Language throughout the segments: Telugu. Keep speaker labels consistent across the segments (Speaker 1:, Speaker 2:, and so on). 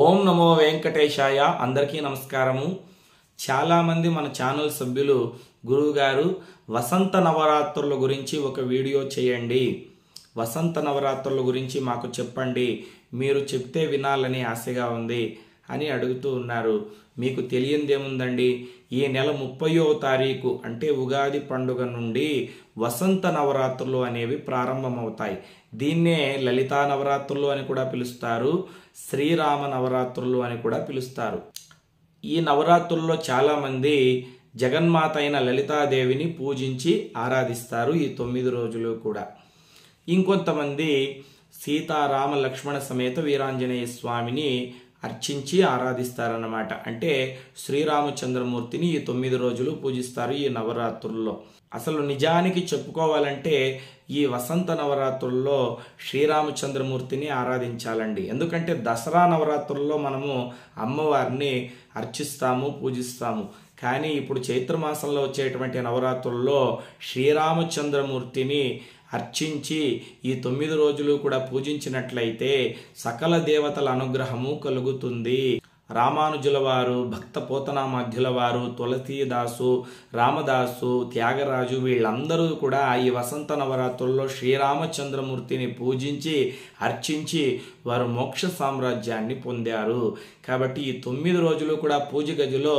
Speaker 1: ఓం నమో వెంకటేశాయ. అందరికీ నమస్కారము. చాలామంది మన ఛానల్ సభ్యులు గురువుగారు వసంత నవరాత్రుల గురించి ఒక వీడియో చేయండి, వసంత నవరాత్రుల గురించి మాకు చెప్పండి, మీరు చెప్తే వినాలని ఆశగా ఉంది అని అడుగుతూ ఉన్నారు. మీకు తెలియందేముందండి, ఈ నెల 30వ తారీఖు అంటే ఉగాది పండుగ నుండి వసంత నవరాత్రులు అనేవి ప్రారంభమవుతాయి. దీన్నే లలితా నవరాత్రులు అని కూడా పిలుస్తారు, శ్రీరామ నవరాత్రులు అని కూడా పిలుస్తారు. ఈ నవరాత్రుల్లో చాలామంది జగన్మాత అయిన లలితాదేవిని పూజించి ఆరాధిస్తారు ఈ 9 రోజులు కూడా. ఇంకొంతమంది సీతారామ లక్ష్మణ సమేత వీరాంజనేయ స్వామిని అర్చించి ఆరాధిస్తారన్నమాట. అంటే శ్రీరామచంద్రమూర్తిని ఈ 9 రోజులు పూజిస్తారు ఈ నవరాత్రుల్లో. అసలు నిజానికి చెప్పుకోవాలంటే ఈ వసంత నవరాత్రుల్లో శ్రీరామచంద్రమూర్తిని ఆరాధించాలండి. ఎందుకంటే దసరా నవరాత్రుల్లో మనము అమ్మవారిని అర్చిస్తాము, పూజిస్తాము. కానీ ఇప్పుడు చైత్రమాసంలో వచ్చేటువంటి నవరాత్రుల్లో శ్రీరామచంద్రమూర్తిని అర్చించి ఈ 9 రోజులు కూడా పూజించినట్లయితే సకల దేవతల అనుగ్రహము కలుగుతుంది. రామానుజుల వారు, భక్త పోతనామాధ్యుల వారు, తులసీదాసు, రామదాసు, త్యాగరాజు వీళ్ళందరూ కూడా ఈ వసంత నవరాత్రుల్లో శ్రీరామచంద్రమూర్తిని పూజించి అర్చించి వారు మోక్ష సామ్రాజ్యాన్ని పొందారు. కాబట్టి ఈ 9 రోజులు కూడా పూజ గదిలో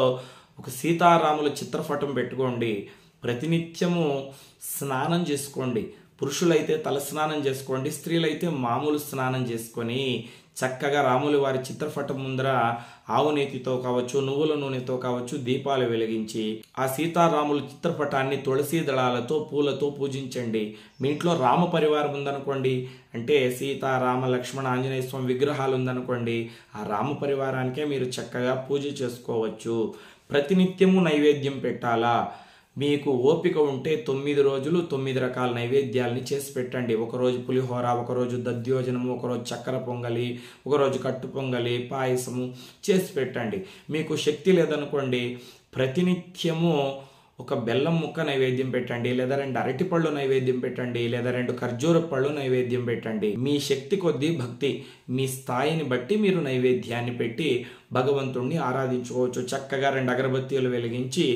Speaker 1: ఒక సీతారాముల చిత్రపటం పెట్టుకోండి. ప్రతినిత్యము స్నానం చేసుకోండి. పురుషులైతే తల స్నానం చేసుకోండి, స్త్రీలైతే మామూలు స్నానం చేసుకొని చక్కగా రాముల వారి చిత్రపటం ముందర ఆవు నేతితో కావచ్చు, నువ్వుల నూనెతో కావచ్చు దీపాలు వెలిగించి ఆ సీతారాముల చిత్రపటాన్ని తులసి దళాలతో, పూలతో పూజించండి. మీ ఇంట్లో రామ పరివారం ఉందనుకోండి, అంటే సీత, రామ, లక్ష్మణ, ఆంజనేయ స్వామి విగ్రహాలు ఉందనుకోండి, ఆ రామ పరివారానికే మీరు చక్కగా పూజ చేసుకోవచ్చు. ప్రతినిత్యము నైవేద్యం పెట్టాలా? మీకు ఓపిక ఉంటే 9 రోజులు 9 రకాల నైవేద్యాలని చేసి పెట్టండి. ఒకరోజు పులిహోర, ఒకరోజు దధ్యోజనము, ఒకరోజు చక్కెర పొంగలి, ఒకరోజు కట్టు పొంగలి, పాయసము చేసి పెట్టండి. మీకు శక్తి లేదనుకోండి, ప్రతినిత్యము ఒక బెల్లం ముక్క నైవేద్యం పెట్టండి, లేదా 2 అరటిపళ్ళు నైవేద్యం పెట్టండి, లేదా 2 ఖర్జూర పళ్ళు నైవేద్యం పెట్టండి. మీ శక్తి కొద్దీ భక్తి, మీ స్థాయిని బట్టి మీరు నైవేద్యాన్ని పెట్టి భగవంతుణ్ణి ఆరాధించుకోవచ్చు. చక్కగా 2 అగరబత్తీలు వెలిగించి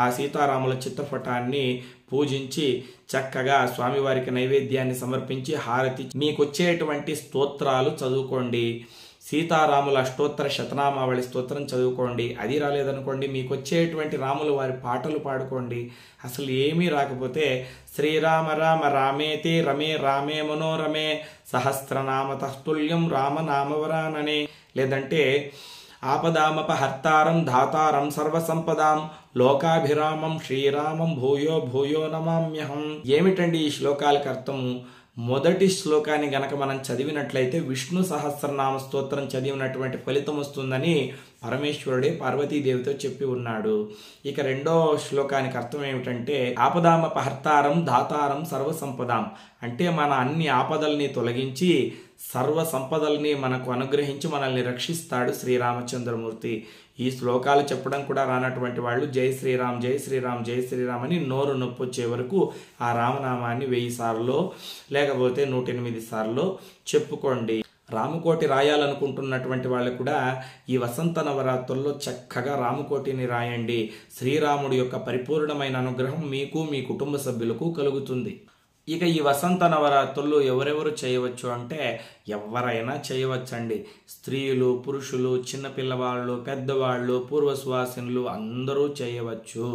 Speaker 1: ఆ సీతారాముల చిత్రపటాన్ని పూజించి చక్కగా స్వామివారికి నైవేద్యాన్ని సమర్పించి హారతి, మీకు వచ్చేటువంటి స్తోత్రాలు చదువుకోండి. సీతారాముల అష్టోత్తర శతనామావళి స్తోత్రం చదువుకోండి. అది రాలేదనుకోండి, మీకు వచ్చేటువంటి రాముల వారి పాటలు పాడుకోండి. అసలు ఏమీ రాకపోతే శ్రీరామ రామ రామేతి రమే రామే మనోరమే సహస్రనామ తస్తుల్యం రామనామవరాననే, లేదంటే ఆపదామపహర్తారం ధాతారం సర్వసంపదాం లోకాభిరామం శ్రీరామం భూయో భూయో నమామ్యహం. ఏమిటండి ఈ శ్లోకాలకు అర్థము? మొదటి శ్లోకాన్ని గనక మనం చదివినట్లయితే విష్ణు సహస్రనామ స్తోత్రం చదివినటువంటి ఫలితం వస్తుందని పరమేశ్వరుడే పార్వతీదేవితో చెప్పి ఉన్నాడు. ఇక 2వ శ్లోకానికి అర్థం ఏమిటంటే ఆపదామపహర్తారం ధాతారం సర్వసంపదాం, అంటే మన అన్ని ఆపదల్ని తొలగించి సర్వ సంపదల్ని మనకు అనుగ్రహించి మనల్ని రక్షిస్తాడు శ్రీరామచంద్రమూర్తి. ఈ శ్లోకాలు చెప్పడం కూడా రానటువంటి వాళ్ళు జై శ్రీరామ్ జై శ్రీరామ్ జై శ్రీరామ్ అని నోరు నొప్పి వచ్చే వరకు ఆ రామనామాన్ని 1000 సార్లు లేకపోతే 108 సార్లు చెప్పుకోండి. రామకోటి రాయాలనుకుంటున్నటువంటి వాళ్ళు కూడా ఈ వసంత నవరాత్రుల్లో చక్కగా రామకోటిని రాయండి. శ్రీరాముడి యొక్క పరిపూర్ణమైన అనుగ్రహం మీకు, మీ కుటుంబ సభ్యులకు కలుగుతుంది. ఇక ఈ వసంత నవరాత్రులు ఎవరెవరు చేయవచ్చు అంటే ఎవరైనా చేయవచ్చండి. స్త్రీలు, పురుషులు, చిన్నపిల్లవాళ్ళు, పెద్దవాళ్ళు, పూర్వ సువాసినులు అందరూ చేయవచ్చు.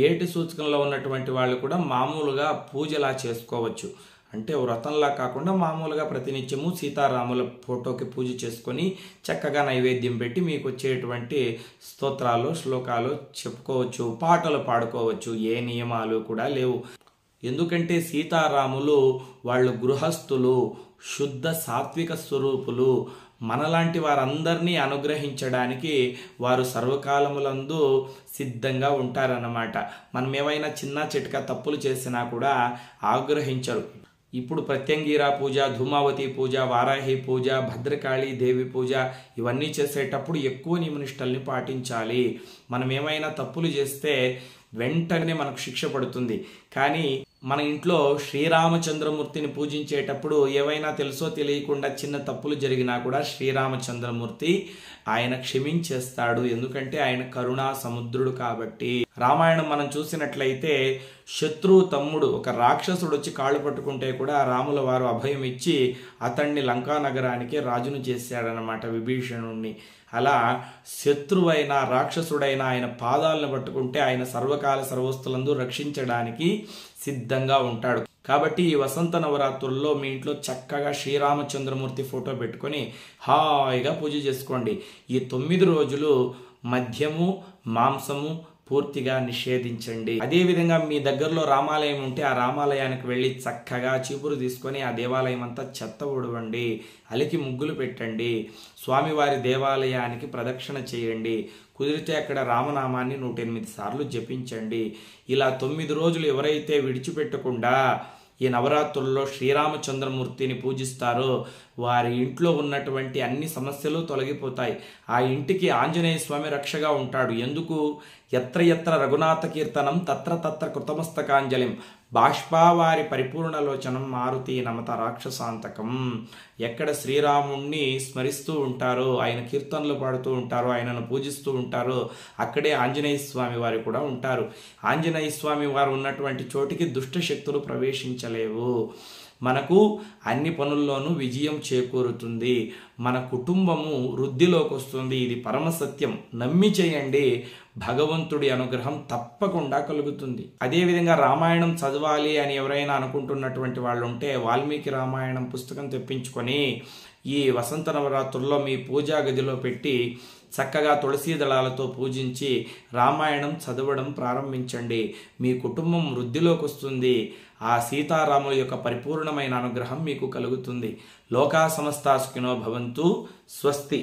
Speaker 1: ఏటి సూచకంలో ఉన్నటువంటి వాళ్ళు కూడా మామూలుగా పూజలా చేసుకోవచ్చు. అంటే వ్రతంలా కాకుండా మామూలుగా ప్రతినిత్యము సీతారాముల ఫోటోకి పూజ చేసుకొని చక్కగా నైవేద్యం పెట్టి మీకు వచ్చేటువంటి స్తోత్రాలు, శ్లోకాలు చెప్పుకోవచ్చు, పాటలు పాడుకోవచ్చు. ఏ నియమాలు కూడా లేవు. ఎందుకంటే సీతారాములు వాళ్ళు గృహస్థులు, శుద్ధ సాత్విక స్వరూపులు. మనలాంటి వారందరినీ అనుగ్రహించడానికి వారు సర్వకాలములందు సిద్ధంగా ఉంటారన్నమాట. మనం ఏమైనా చిన్న చిట్కా తప్పులు చేసినా కూడా ఆగ్రహించరు. ఇప్పుడు ప్రత్యంగిరా పూజ, ధూమావతి పూజ, వారాహి పూజ, భద్రకాళి దేవి పూజ ఇవన్నీ చేసేటప్పుడు ఎక్కువ నియమనిష్టల్ని పాటించాలి. మనం ఏమైనా తప్పులు చేస్తే వెంటనే మనకు శిక్ష పడుతుంది. కానీ మన ఇంట్లో శ్రీరామచంద్రమూర్తిని పూజించేటప్పుడు ఏవైనా తెలుసో తెలియకుండా చిన్న తప్పులు జరిగినా కూడా శ్రీరామచంద్రమూర్తి ఆయన క్షమించేస్తాడు. ఎందుకంటే ఆయన కరుణా సముద్రుడు కాబట్టి. రామాయణం మనం చూసినట్లయితే శత్రువు తమ్ముడు ఒక రాక్షసుడు వచ్చి కాళ్ళు పట్టుకుంటే కూడా రాముల వారు అభయం ఇచ్చి అతన్ని లంకా నగరానికి రాజును చేశాడనమాట, విభీషణుణ్ణి. అలా శత్రువైన రాక్షసుడైన ఆయన పాదాలను పట్టుకుంటే ఆయన సర్వకాల సర్వస్తులందు రక్షించడానికి సిద్ధంగా ఉంటాడు. కాబట్టి ఈ వసంత నవరాత్రుల్లో మీ ఇంట్లో చక్కగా శ్రీరామచంద్రమూర్తి ఫోటో పెట్టుకొని హాయిగా పూజ చేసుకోండి. ఈ 9 రోజులు మద్యము మాంసము పూర్తిగా నిషేధించండి. అదేవిధంగా మీ దగ్గరలో రామాలయం ఉంటే ఆ రామాలయానికి వెళ్ళి చక్కగా చీపురు తీసుకొని ఆ దేవాలయం అంతా చెత్త ఊడవండి, అలికి ముగ్గులు పెట్టండి, స్వామివారి దేవాలయానికి ప్రదక్షిణ చేయండి, కుదిరితే అక్కడ రామనామాన్ని 108 సార్లు జపించండి. ఇలా 9 రోజులు ఎవరైతే విడిచిపెట్టకుండా ఈ నవరాత్రుల్లో శ్రీరామచంద్రమూర్తిని పూజిస్తారో వారి ఇంట్లో ఉన్నటువంటి అన్ని సమస్యలు తొలగిపోతాయి. ఆ ఇంటికి ఆంజనేయ స్వామి రక్షగా ఉంటాడు. ఎందుకు? ఎత్ర ఎత్ర రఘునాథ కీర్తనం తత్ర తత్ర కృతమస్తకాంజలిం బాష్పావారి పరిపూర్ణలోచనం మారుతి నమత రాక్షసాంతకం. ఎక్కడ శ్రీరాముణ్ణి స్మరిస్తూ ఉంటారో, ఆయన కీర్తనలు పాడుతూ ఉంటారో, ఆయనను పూజిస్తూ ఉంటారో అక్కడే ఆంజనేయ స్వామి వారు కూడా ఉంటారు. ఆంజనేయ స్వామి వారు ఉన్నటువంటి చోటికి దుష్ట శక్తులు ప్రవేశించలేవు. మనకు అన్ని పనుల్లోనూ విజయం చేకూరుతుంది. మన కుటుంబము వృద్ధిలోకి వస్తుంది. ఇది పరమసత్యం. నమ్మి చేయండి, భగవంతుడి అనుగ్రహం తప్పకుండా కలుగుతుంది. అదేవిధంగా రామాయణం చదవాలి అని ఎవరైనా అనుకుంటున్నటువంటి వాళ్ళు ఉంటే వాల్మీకి రామాయణం పుస్తకం తెప్పించుకొని ఈ వసంత నవరాత్రుల్లో మీ పూజా గదిలో పెట్టి చక్కగా తులసీ దళాలతో పూజించి రామాయణం చదవడం ప్రారంభించండి. మీ కుటుంబం వృద్ధిలోకి వస్తుంది. ఆ సీతారాముల యొక్క పరిపూర్ణమైన అనుగ్రహం మీకు కలుగుతుంది. లోకా సమస్తా సుఖినో భవంతు. స్వస్తి.